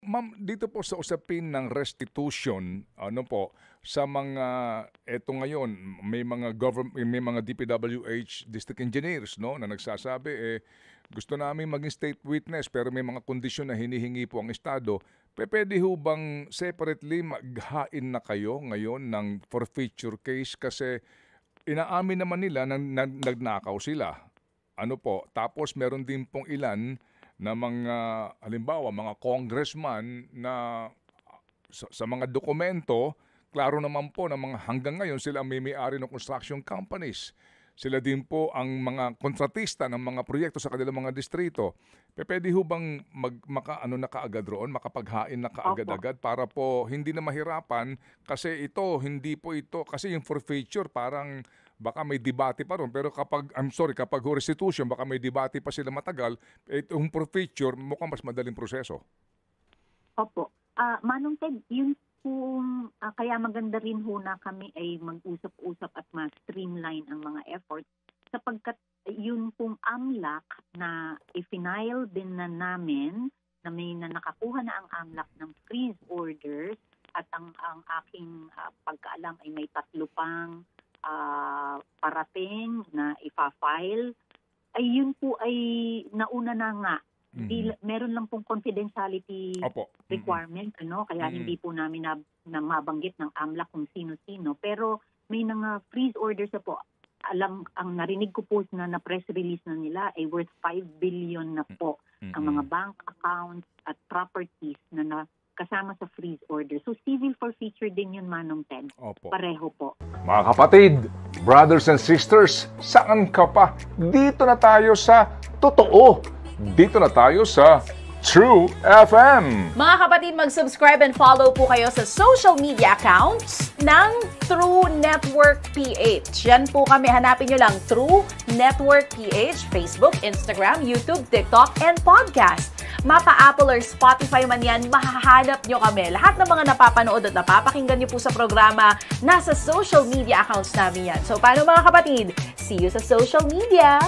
ma'am, dito po sa usapin ng restitution, ano po, sa mga, eto ngayon, may mga may mga DPWH district engineers, no, na nagsasabi, gusto namin maging state witness pero may mga kondisyon na hinihingi po ang Estado. Pwede ho bang separately maghain na kayo ngayon ng forfeiture case kasi inaamin naman nila na nagnakaw sila. Ano po, tapos meron din pong ilan na mga, halimbawa, mga congressman na sa mga dokumento, klaro naman po na hanggang ngayon sila ang may-ari ng construction companies. Sila din po ang mga kontratista ng mga proyekto sa kanilang mga distrito. Pwede ho bang na kaagad roon, makapaghain na kaagad-agad para po hindi na mahirapan kasi hindi po ito, kasi yung forfeiture parang baka may debate pa ron. Pero kapag restitution, baka may debate pa sila matagal. Itong forfeiture, mukhang mas madaling proseso. Opo. Manong Ted, yun kung kaya maganda rin ho na kami ay mag-usap-usap at ma-streamline ang mga efforts sapagkat yun pong AMLAC na i-final din na namin na may nakakuha na ang AMLAC ng freeze orders at ang aking pagkaalam ay may 3 pang parating na ipa-file, ay yun po ay nauna na nga. Meron lang pong confidentiality requirement, kaya hindi po namin na mabanggit ng AMLAC kung sino-sino. Pero may mga freeze orders na po. Ang narinig ko po na press release na nila ay worth 5 billion na po ang mga bank accounts at properties na kasama sa freeze order. So civil forfeiture din yun, Manong Ted. Pareho po. Mga kapatid, brothers and sisters, saan ka pa? Dito na tayo sa totoo. Dito na tayo sa True FM. Mga kapatid, mag-subscribe and follow po kayo sa social media accounts ng True Network PH. Yan po kami. Hanapin nyo lang True Network PH, Facebook, Instagram, YouTube, TikTok, and podcast. Mapa Apple or Spotify man yan, mahahanap nyo kami. Lahat ng mga napapanood at napapakinggan nyo po sa programa, nasa social media accounts namin yan. So, paano mga kapatid? See you sa social media!